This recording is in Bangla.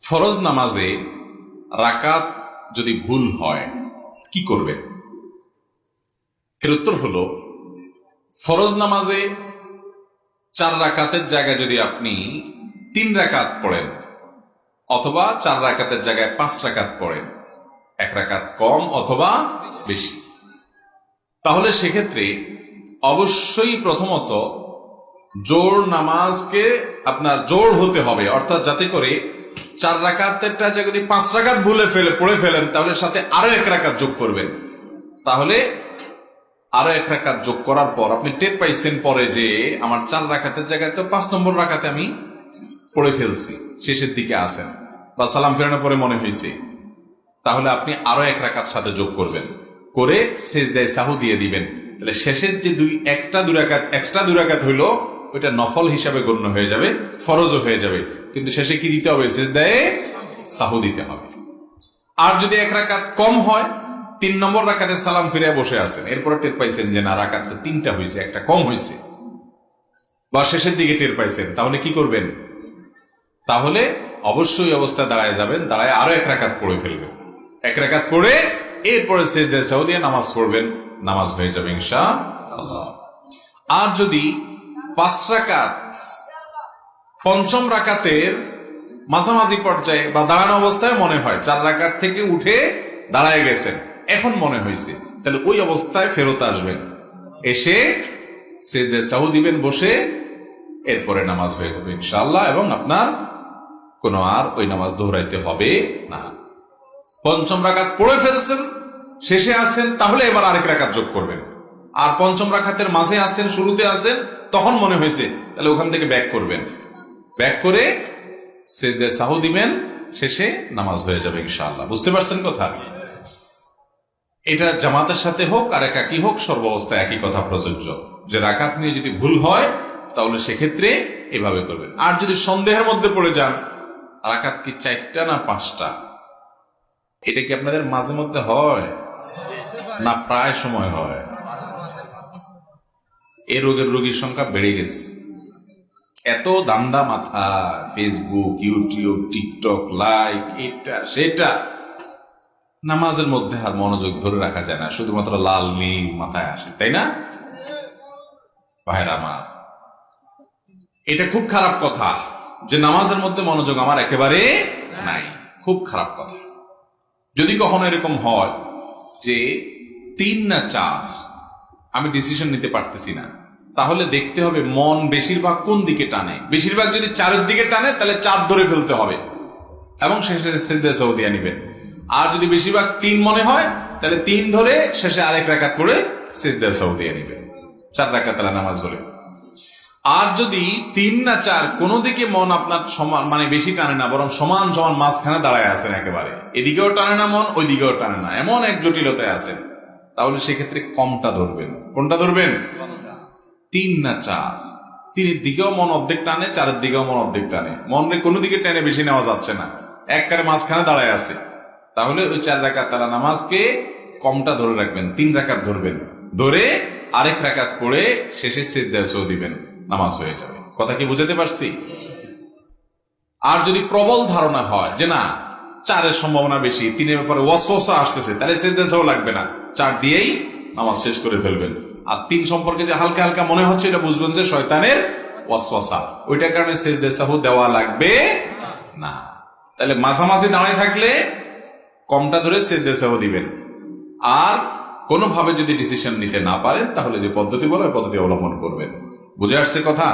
ফরজ নামাজে রাকাত যদি ভুল হয় কি করবেন? এর উত্তর হলো, ফরজ নামাজে 4 রাকাতের জায়গায় যদি আপনি 3 রাকাত পড়েন অথবা 4 রাকাতের জায়গায় 5 রাকাত পড়েন, 1 রাকাত কম অথবা বেশি, তাহলে সেক্ষেত্রে অবশ্যই প্রথমত জোড় নামাজকে আপনার জোড় হতে হবে, অর্থাৎ যাতে করে 4 রাকাতেরটা যদি 5 রাকাত পড়ে ফেলেন তাহলে সাথে আরো 1 রাকাত যোগ করবেন। তাহলে আরো 1 রাকাত যোগ করার পর আপনি টের পাইছেন পরে যে আমার 4 রাকাতের জায়গায় তো 5 নম্বর রাকাতে আমি পড়ে ফেলছি, শেষের দিকে আসেন বা সালাম ফেরানোর পরে মনে হয়েছে, তাহলে আপনি আরো 1 রাকাত সাথে যোগ করবেন, করে সেজদায়ে সাহু দিয়ে দিবেন। তাহলে শেষের যে 2 রাকাত এক্সট্রা 2 রাকাত হইলো ওইটা নফল হিসাবে গণ্য হয়ে যাবে, ফরজও হয়ে যাবে, কিন্তু শেষে কি দিতে হবে? সেজদায়ে সাহু দিতে হবে। আর যদি 1 রাকাত কম হয়, 3 নম্বর রাকাতে সালাম ফিরে বসে আছেন, এরপরে টের পাইছেন যে না, রাকাত তো 3টা হয়েছে, একটা কম হয়েছে, বা শেষের দিকে টের পাইছেন, তাহলে কি করবেন? তাহলে অবশ্যই অবস্থায় দাঁড়ায় যাবেন, দাঁড়ায় আরো 1 রাকাত পড়ে ফেলবেন, 1 রাকাত পড়ে এরপরে সেজদায়ে সাহু দিয়ে নামাজ পড়বেন, নামাজ হয়ে যাবে ইনশাআল্লাহ। আর যদি 5 রাকাত পঞ্চম রাকাতের মাঝামাঝি পর্যায়ে বা দাঁড়ানো অবস্থায় মনে হয় 4 রাকাত থেকে উঠে দাঁড়ায় গেছেন, এখন মনে হয়েছে, তাহলে ওই অবস্থায় ফেরত আসবেন, এসে সেজদায়ে সাহু দিবেন বসে, এরপরে নামাজ হয়ে যাবে ইনশাআল্লাহ, এবং আপনার কোনো আর ওই নামাজ দোহরাইতে হবে না। পঞ্চম রাকাত পড়ে ফেলছেন, শেষে আছেন, তাহলে এবার আরেক রাকাত যোগ করবেন। আর পঞ্চম রাকাতের মাঝে আছেন, শুরুতে আছেন, তখন মনে হয়েছে, তাহলে ওখান থেকে ব্যাক করবেন, ব্যাক করে সেজদায়ে সাহু দিবেন, শেষে নামাজ হয়ে যাবে ইনশাআল্লাহ। বুঝতে পারছেন কথা? এটা জামাতের সাথে হোক আর একাকী হোক, সর্বাবস্থায় একই কথা প্রযোজ্য, যে রাকাত নিয়ে যদি ভুল হয় তাহলে সেক্ষেত্রে এভাবে করবেন। আর যদি সন্দেহের মধ্যে পড়ে যান রাকাত কি 4টা না 5টা, এটা কি আপনাদের মাঝে মধ্যে হয় না প্রায় সময় হয়? এই রোগের রোগীর সংখ্যা বেড়ে গেছে, এত দান্দা মাথা, ফেসবুক, ইউটিউব, টিকটক, লাইক, এটা সেটা, নামাজের মধ্যে আর মনোযোগ ধরে রাখা যায় না, শুধুমাত্র লাল নীল মাথায় আসে, তাই না ভাইরা আমার? এটা খুব খারাপ কথা যে নামাজের মধ্যে মনোযোগ আমার একেবারে নাই, খুব খারাপ কথা। যদি কখনো এরকম হয় যে 3 না 4 আমি ডিসিশন নিতে পারতেছি না, তাহলে দেখতে হবে মন বেশিরভাগ কোন দিকে টানে। বেশিরভাগ যদি 4-এর দিকে টানে তাহলে 4 ধরে ফেলতে হবে এবং শেষে সেজদায়ে সাহু দিয়ে নিবেন। আর যদি বেশিরভাগ 3 মনে হয় তাহলে 3 ধরে শেষে আরেক রাকাত করে সেজদায়ে সাহু দিয়ে নিবেন, 4 রাকাত নামাজ হলে। আর যদি 3 না 4 কোনো দিকে মন আপনার সমান, মানে বেশি টানে না, বরং সমান সমান মাঝখানে দাঁড়ায় আছেন, একেবারে এদিকেও টানে না মন, ওই দিকেও টানে না, এমন এক জটিলতায় আছেন, তাহলে সেক্ষেত্রে কমটা ধরবেন। কোনটা ধরবেন? 3 না 4, 3-এর দিকেও মন অর্ধেক টানে, 4-এর দিকেও মন অর্ধেক টানে, মনে কোনো দিকে টেনে বেশি নেওয়া যাচ্ছে না, একবারে মাঝখানে দাঁড়ায় আছে, তাহলে ওই 4 রাকাত নামাজকে কমটা ধরে রাখবেন, 3 রাকাত ধরবেন, ধরে আরেক রাকাত পড়ে শেষে সিজদায়ে সাহু দিবেন, নামাজ হয়ে যাবে। কথা কি বুঝাতে পারছি? আর যদি প্রবল ধারণা হয় যে না 4-এর সম্ভাবনা বেশি, 3-এর ব্যাপারে ওয়াসওয়াসা আসতেছে, তাহলে সিজদায়ে সাহু লাগবে না, 4 দিয়েই নামাজ শেষ করে ফেলবেন। আর 3 সম্পর্কে যে হালকা হালকা মনে হচ্ছে, এটা বুঝবেন যে শয়তানের ওয়াসওয়াসা, ওইটার কারণে সিজদায়ে সাহু দেওয়া লাগবে না। তাহলে মাঝামাঝি দাঁড়ায় থাকলে কমটা ধরে সিজদায়ে সাহু দিবেন। আর কোনোভাবে যদি ডিসিশন নিতে না পারেন তাহলে যে পদ্ধতি বলে ওই পদ্ধতি অবলম্বন করবেন। বুঝে আসছে কথা?